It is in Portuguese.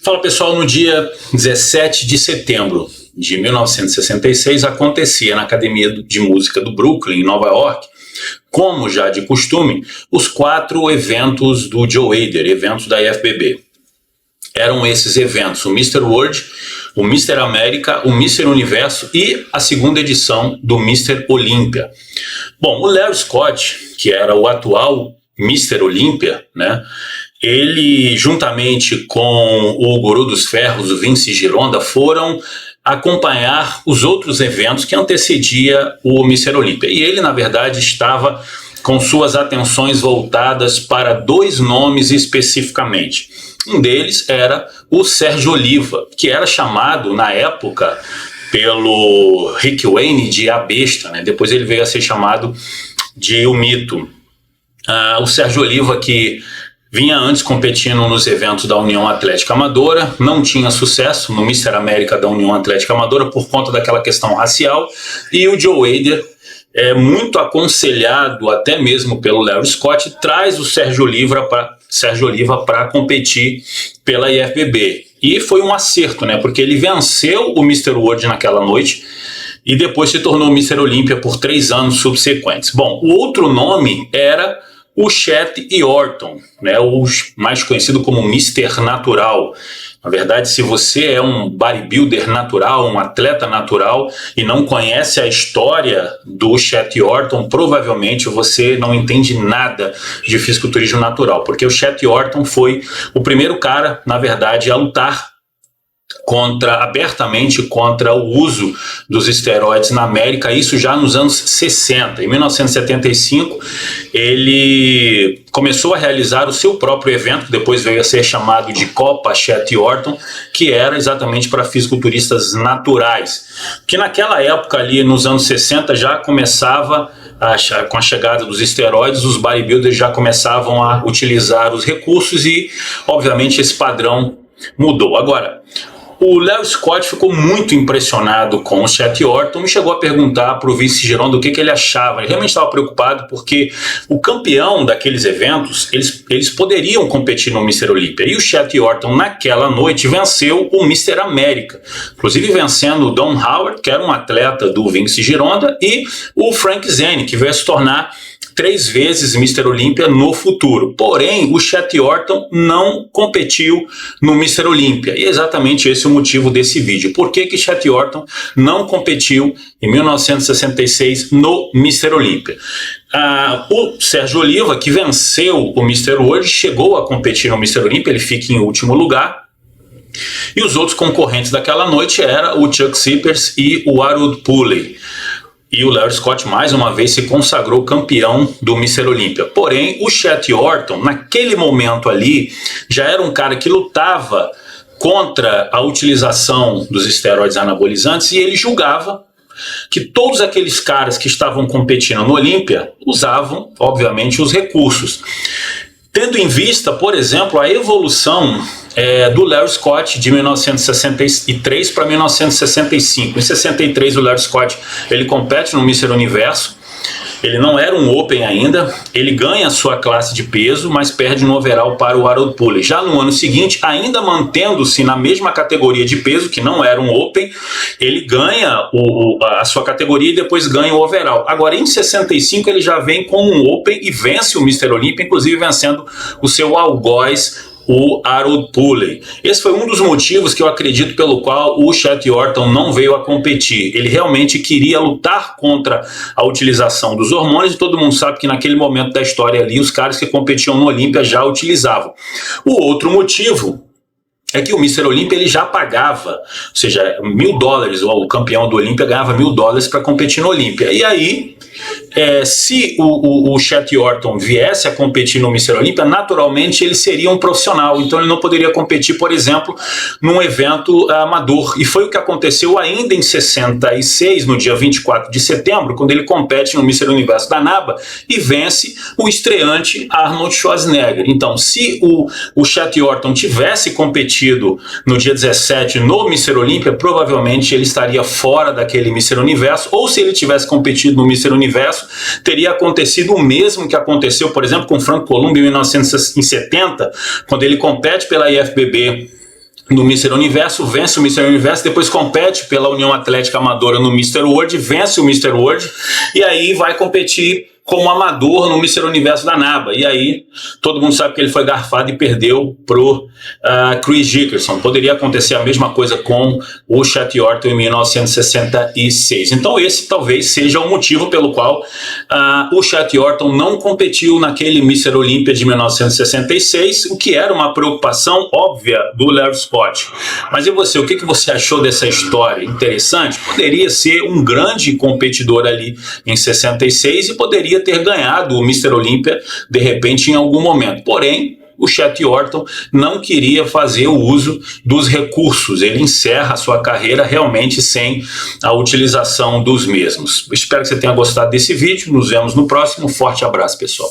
Fala pessoal, no dia 17 de setembro de 1966 acontecia na Academia de Música do Brooklyn, em Nova York, como já de costume, os 4 eventos do Joe Hader, eventos da IFBB. Eram esses eventos, o Mr. World, o Mr. América, o Mr. Universo e a segunda edição do Mr. Olímpia. Bom, o Larry Scott, que era o atual Mr. Olímpia, né? Ele, juntamente com o Guru dos Ferros, o Vince Gironda, foram acompanhar os outros eventos que antecedia o Mr. Olímpia. E ele, na verdade, estava com suas atenções voltadas para 2 nomes especificamente. Um deles era o Sérgio Oliva, que era chamado, na época, pelo Rick Wayne de A Besta, né? Depois ele veio a ser chamado de O Mito. O Sérgio Oliva, que vinha antes competindo nos eventos da União Atlética Amadora, não tinha sucesso no Mr. América da União Atlética Amadora por conta daquela questão racial, e o Joe Hader, muito aconselhado até mesmo pelo Larry Scott, traz o Sérgio Oliva para competir pela IFBB. E foi um acerto, né? Porque ele venceu o Mr. World naquela noite e depois se tornou Mr. Olímpia por 3 anos subsequentes. Bom, o outro nome era o Chet Horton, né, o mais conhecido como Mr. Natural. Na verdade, se você é um bodybuilder natural, um atleta natural e não conhece a história do Chet Horton, provavelmente você não entende nada de fisiculturismo natural, porque o Chet Horton foi o primeiro cara, na verdade, a lutar abertamente contra o uso dos esteroides na América, isso já nos anos 60. Em 1975, ele começou a realizar o seu próprio evento, que depois veio a ser chamado de Copa Chet Horton, que era exatamente para fisiculturistas naturais, que naquela época ali, nos anos 60, já começava com a chegada dos esteroides, os bodybuilders já começavam a utilizar os recursos e, obviamente, esse padrão mudou. Agora, o Larry Scott ficou muito impressionado com o Chet Horton e chegou a perguntar para o Vince Gironda o que ele achava. Ele realmente estava preocupado porque o campeão daqueles eventos, eles poderiam competir no Mr. Olímpia. E o Chet Horton, naquela noite, venceu o Mr. América, inclusive vencendo o Don Howard, que era um atleta do Vince Gironda, e o Frank Zane, que veio a se tornar 3 vezes Mr. Olímpia no futuro. Porém, o Chet Horton não competiu no Mr. Olímpia. E é exatamente esse o motivo desse vídeo. Por que que Chet Horton não competiu em 1966 no Mr. Olímpia? O Sérgio Oliva, que venceu o Mr. World, chegou a competir no Mr. Olímpia, ele fica em último lugar. E os outros concorrentes daquela noite eram o Chuck Sippers e o Harold Pooley. E o Larry Scott, mais uma vez, se consagrou campeão do Mr. Olímpia. Porém, o Chet Horton, naquele momento ali, já era um cara que lutava contra a utilização dos esteroides anabolizantes e ele julgava que todos aqueles caras que estavam competindo no Olímpia usavam, obviamente, os recursos. Tendo em vista, por exemplo, a evolução do Larry Scott de 1963 para 1965. Em 63, o Larry Scott ele compete no Mr. Universo. Ele não era um Open ainda, ele ganha a sua classe de peso, mas perde no overall para o Harold Pooley. Já no ano seguinte, ainda mantendo-se na mesma categoria de peso, que não era um Open, ele ganha a sua categoria e depois ganha o overall. Agora, em 65, ele já vem com um Open e vence o Mr. Olímpia, inclusive vencendo o seu algoz, o Harold Pooley. Esse foi um dos motivos que eu acredito pelo qual o Chet Horton não veio a competir. Ele realmente queria lutar contra a utilização dos hormônios e todo mundo sabe que naquele momento da história ali os caras que competiam no Olímpia já utilizavam. O outro motivo é que o Mr. Olímpia ele já pagava, ou seja, $1.000, o campeão do Olímpia ganhava $1.000 para competir no Olímpia. E aí, se o Chet Horton viesse a competir no Mr. Olímpia, naturalmente ele seria um profissional, então ele não poderia competir, por exemplo, num evento amador. E foi o que aconteceu ainda em 66, no dia 24 de setembro, quando ele compete no Mr. Universo da NABA e vence o estreante Arnold Schwarzenegger. Então, se o Chet Horton tivesse competido no dia 17 no Mr. Olímpia, provavelmente ele estaria fora daquele Mr. Universo, ou se ele tivesse competido no Mr. Universo, teria acontecido o mesmo que aconteceu, por exemplo, com Frank Columbu em 1970, quando ele compete pela IFBB no Mr. Universo, vence o Mr. Universo, depois compete pela União Atlética Amadora no Mr. World, vence o Mr. World e aí vai competir como amador no Mr. Universo da NABA. E aí, todo mundo sabe que ele foi garfado e perdeu pro Chris Dickerson. Poderia acontecer a mesma coisa com o Chet Yorton em 1966. Então esse talvez seja o motivo pelo qual o Chet Yorton não competiu naquele Mr. Olympia de 1966, o que era uma preocupação óbvia do Larry Scott. Mas e você, o que você achou dessa história? Interessante? Poderia ser um grande competidor ali em 66 e poderia ter ganhado o Mr. Olympia de repente em algum momento. Porém, o Chet Yorton não queria fazer o uso dos recursos. Ele encerra a sua carreira realmente sem a utilização dos mesmos. Espero que você tenha gostado desse vídeo. Nos vemos no próximo. Forte abraço, pessoal.